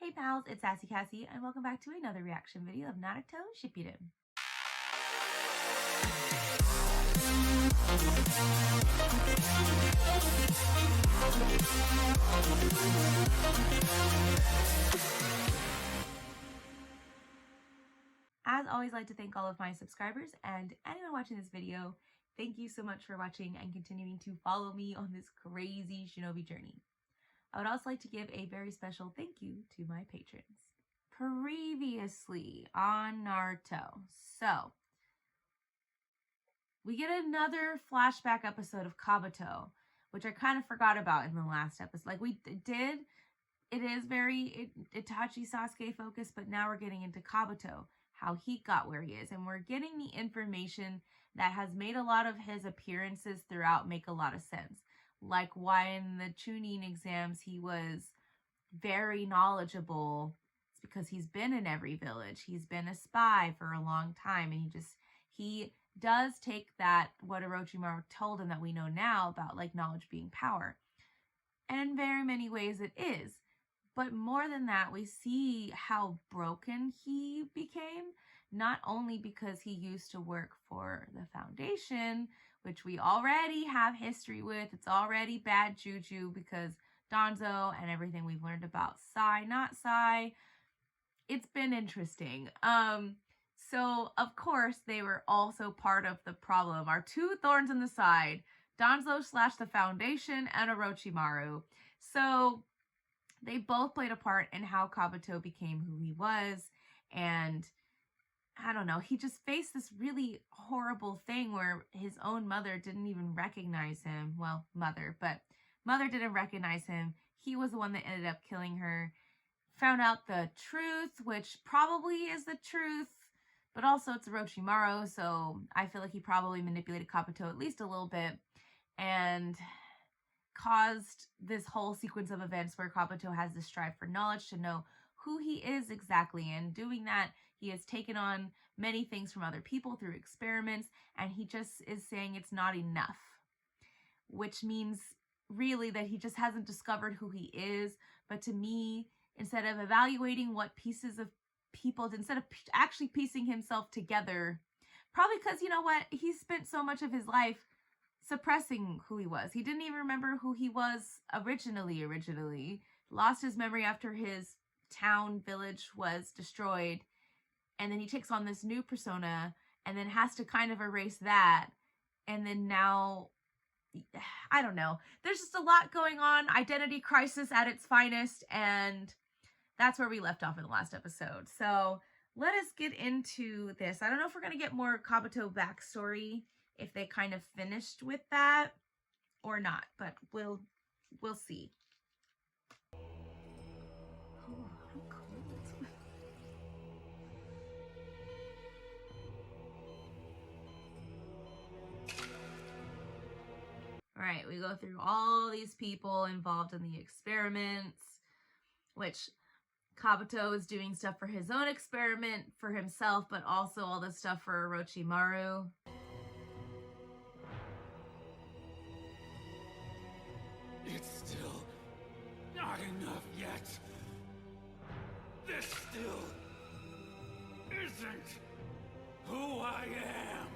Hey pals, it's Sassy Cassie, and welcome back to another reaction video of Naruto Shippuden. As always, I'd like to thank all of my subscribers and anyone watching this video. Thank you so much for watching and continuing to follow me on this crazy shinobi journey. I would also like to give a very special thank you to my patrons. Previously on Naruto. So, we get another flashback episode of Kabuto, which I kind of forgot about in the last episode. Like, we did, it is very Itachi Sasuke focused, but now we're getting into Kabuto, how he got where he is. And we're getting the information that has made a lot of his appearances throughout make a lot of sense. Like why in the Chunin exams he was very knowledgeable. It's because he's been in every village. He's been a spy for a long time. And he does take that, what Orochimaru told him that we know now about like knowledge being power. And in very many ways it is. But more than that, we see how broken he became, not only because he used to work for the Foundation, which we already have history with. It's already bad juju because Danzo and everything we've learned about Sai, not Sai. It's been interesting. So, of course, they were also part of the problem. Our two thorns in the side, Danzo / the Foundation and Orochimaru. So they both played a part in how Kabuto became who he was. And I don't know, he just faced this really horrible thing where his own mother didn't even recognize him. Well, mother didn't recognize him. He was the one that ended up killing her. Found out the truth, which probably is the truth, but also it's Orochimaru, so I feel like he probably manipulated Kabuto at least a little bit. And caused this whole sequence of events where Kabuto has this strive for knowledge to know who he is exactly. And doing that, he has taken on many things from other people through experiments, and he just is saying it's not enough. Which means really that he just hasn't discovered who he is. But to me, instead of evaluating what pieces of people, instead of actually piecing himself together, probably because, you know what, he spent so much of his life suppressing who he was. He didn't even remember who he was originally. Lost his memory after his town, village was destroyed. And then he takes on this new persona and then has to kind of erase that. And then now, I don't know. There's just a lot going on. Identity crisis at its finest. And that's where we left off in the last episode. So let us get into this. I don't know if we're going to get more Kabuto backstory, if they kind of finished with that or not, but we'll see. Oh, I'm cold. All right, we go through all these people involved in the experiments, which Kabuto is doing stuff for his own experiment for himself, but also all this stuff for Orochimaru. It's still not enough yet. This still isn't who I am.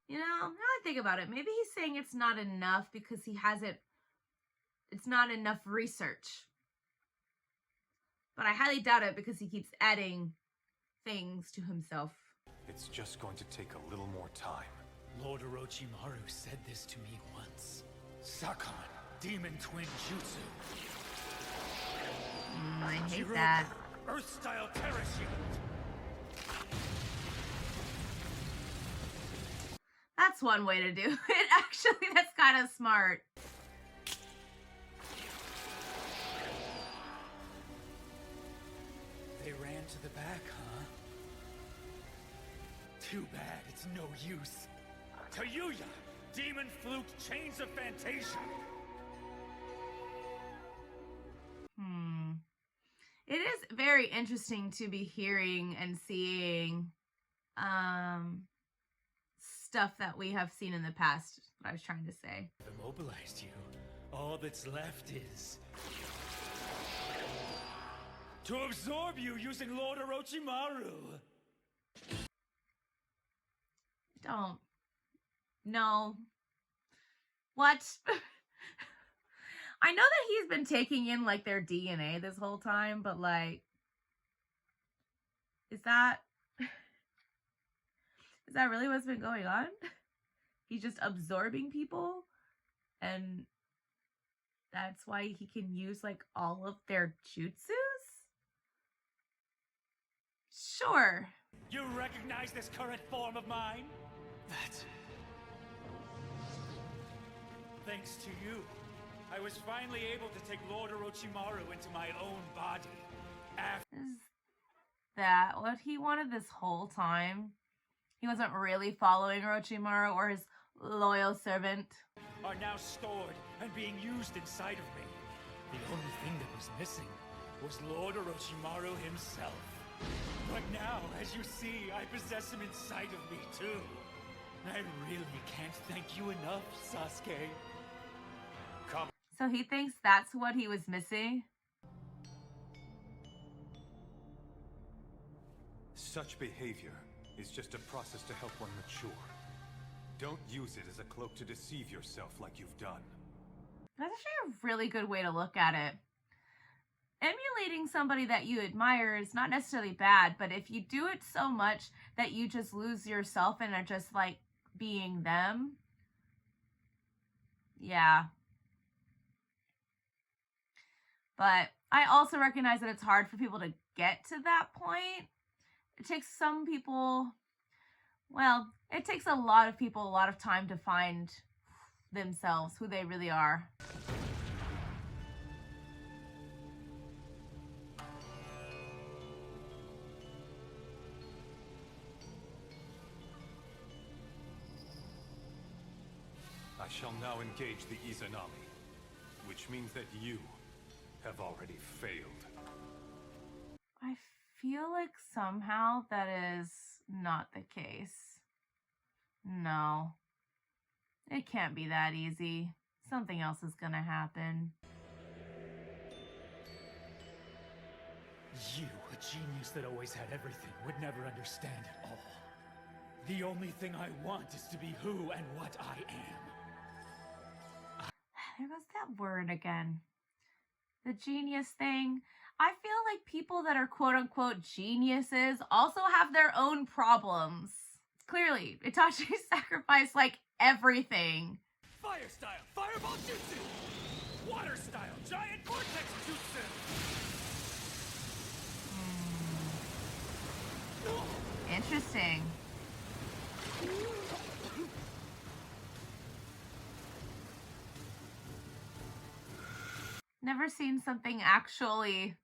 You know, now I think about it, maybe he's saying it's not enough because it's not enough research. But I highly doubt it because he keeps adding things to himself. It's just going to take a little more time. Lord Orochimaru said this to me once. Sakon, Demon Twin Jutsu. I hate that. Earth-style Terra Shield. That's one way to do it. Actually, that's kind of smart. They ran to the back, huh? Too bad it's no use. Tayuya! Demon Flute Chains of Fantasia! It is very interesting to be hearing and seeing stuff that we have seen in the past, what I was trying to say. I've immobilized you. All that's left is To absorb you using Lord Orochimaru. Don't. No. What? I know that he's been taking in, like, their DNA this whole time, but, like, is that really what's been going on? He's just absorbing people, and that's why he can use, like, all of their jutsus? Sure. You recognize this current form of mine? That's... Thanks to you, I was finally able to take Lord Orochimaru into my own body. Is that what he wanted this whole time? He wasn't really following Orochimaru or his loyal servant. Are now stored and being used inside of me. The only thing that was missing was Lord Orochimaru himself. But now, as you see, I possess him inside of me too. I really can't thank you enough, Sasuke. Come. So he thinks that's what he was missing? Such behavior is just a process to help one mature. Don't use it as a cloak to deceive yourself like you've done. That's actually a really good way to look at it. Emulating somebody that you admire is not necessarily bad, but if you do it so much that you just lose yourself and are just like being them, yeah. But I also recognize that it's hard for people to get to that point. It takes some people, well, it takes a lot of people a lot of time to find themselves, who they really are. I shall now engage the Izanami, which means that you have already failed. I feel like somehow that is not the case. No. It can't be that easy. Something else is gonna happen. You, a genius that always had everything, would never understand it all. The only thing I want is to be who and what I am. There goes that word again. The genius thing. I feel like people that are quote-unquote geniuses also have their own problems. Clearly, Itachi sacrificed like everything. Fire style, fireball jutsu! Water style, giant vortex jutsu! Interesting. Never seen something actually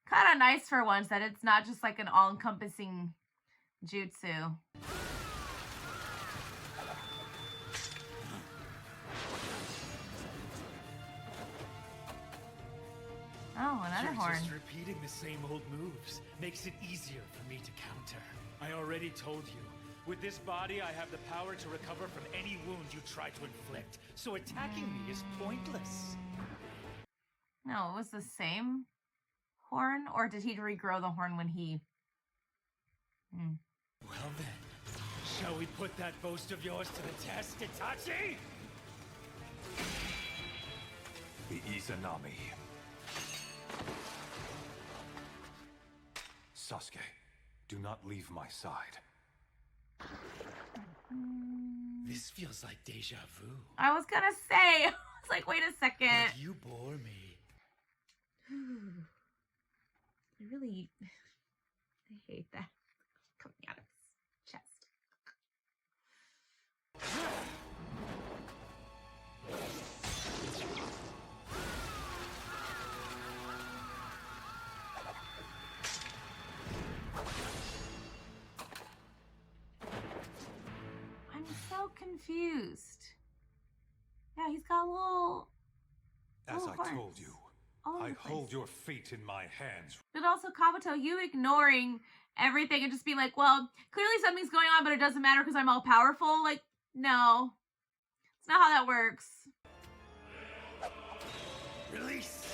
kind of nice for once, that it's not just like an all-encompassing jutsu. Oh, another horn. Just repeating the same old moves makes it easier for me to counter. I already told you, with this body I have the power to recover from any wound you try to inflict, so attacking me is pointless. No, it was the same horn, or did he regrow the horn when he... Well then, shall we put that boast of yours to the test, Itachi? The Izanami. Sasuke, do not leave my side. This feels like deja vu. I was gonna say, I was like, wait a second. But you bore me. I really, I hate that coming out of his chest. I'm so confused. Yeah, he's got a little... As I hearts. told you, All over I the place. hold your fate in my hands. But also, Kabuto, you ignoring everything and just being like, well, clearly something's going on, but it doesn't matter because I'm all powerful. Like, no. It's not how that works. Release!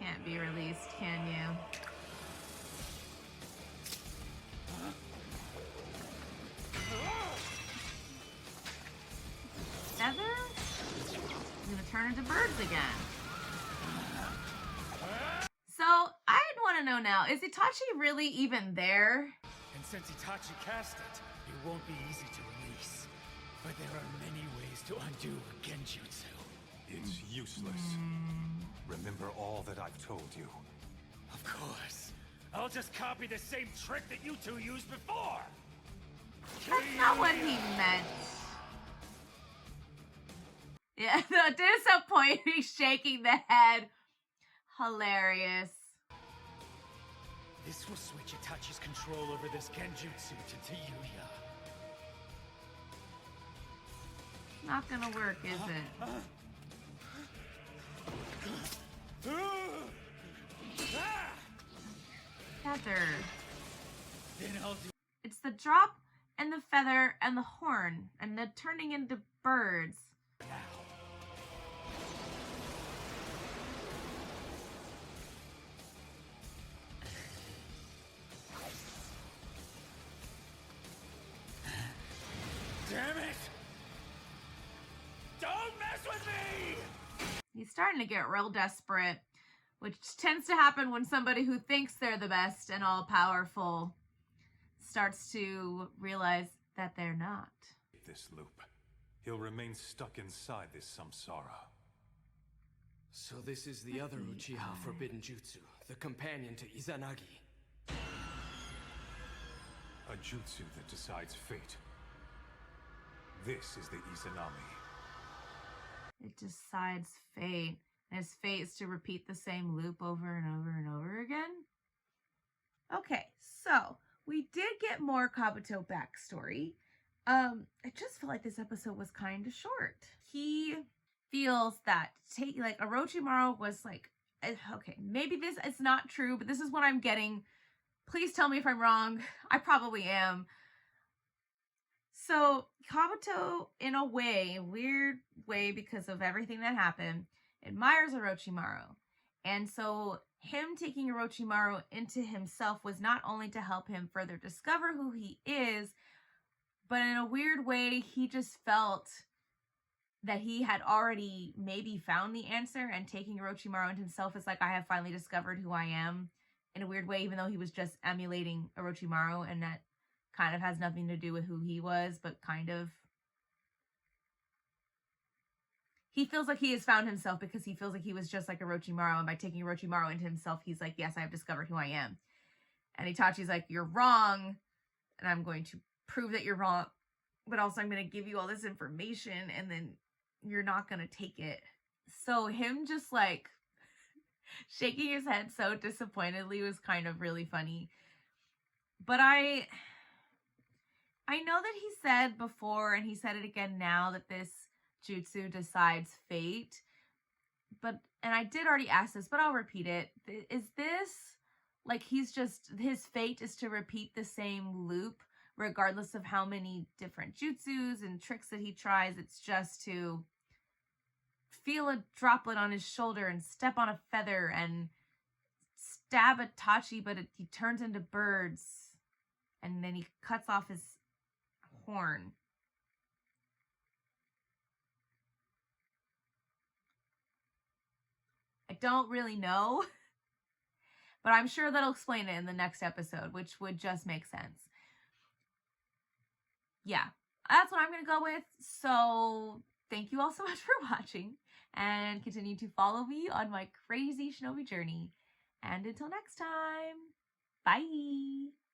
Can't be released, can you? Feather? I'm gonna turn into birds again. So, I'd want to know now, is Itachi really even there? And since Itachi cast it, it won't be easy to release. But there are many ways to undo a genjutsu. It's useless. Remember all that I've told you. Of course. I'll just copy the same trick that you two used before. That's not what he meant. Yeah, at some point he's shaking the head. Hilarious. This will switch Itachi's control over this genjutsu to Yuya. Not gonna work, is it? Feather. Then I'll do. It's the drop and the feather and the horn and the turning into birds. Damn it! Don't mess with me! He's starting to get real desperate, which tends to happen when somebody who thinks they're the best and all-powerful starts to realize that they're not. This loop. He'll remain stuck inside this samsara. So this is the other Uchiha Forbidden Jutsu, the companion to Izanagi. A jutsu that decides fate. This is the Izanami. It decides fate. And his fate is to repeat the same loop over and over and over again. Okay, so we did get more Kabuto backstory. I just feel like this episode was kind of short. He feels that Orochimaru was like, okay, maybe this is not true, but this is what I'm getting. Please tell me if I'm wrong. I probably am. So Kabuto, in a weird way, because of everything that happened, admires Orochimaru. And so him taking Orochimaru into himself was not only to help him further discover who he is, but in a weird way, he just felt that he had already maybe found the answer, and taking Orochimaru into himself is like, I have finally discovered who I am, in a weird way, even though he was just emulating Orochimaru, and that kind of has nothing to do with who he was, but kind of. He feels like he has found himself because he feels like he was just like Orochimaru, and by taking Orochimaru into himself, he's like, yes, I have discovered who I am. And Itachi's like, you're wrong, and I'm going to prove that you're wrong, but also I'm going to give you all this information, and then you're not going to take it. So him just like shaking his head so disappointedly was kind of really funny. But I know that he said before, and he said it again now, that this jutsu decides fate. And I did already ask this, but I'll repeat it. Is this like his fate is to repeat the same loop regardless of how many different jutsus and tricks that he tries? It's just to feel a droplet on his shoulder and step on a feather and stab Itachi, but he turns into birds, and then he cuts off his horn. I don't really know, but I'm sure that'll explain it in the next episode, which would just make sense. Yeah, that's what I'm going to go with. So thank you all so much for watching, and continue to follow me on my crazy shinobi journey. And until next time, bye!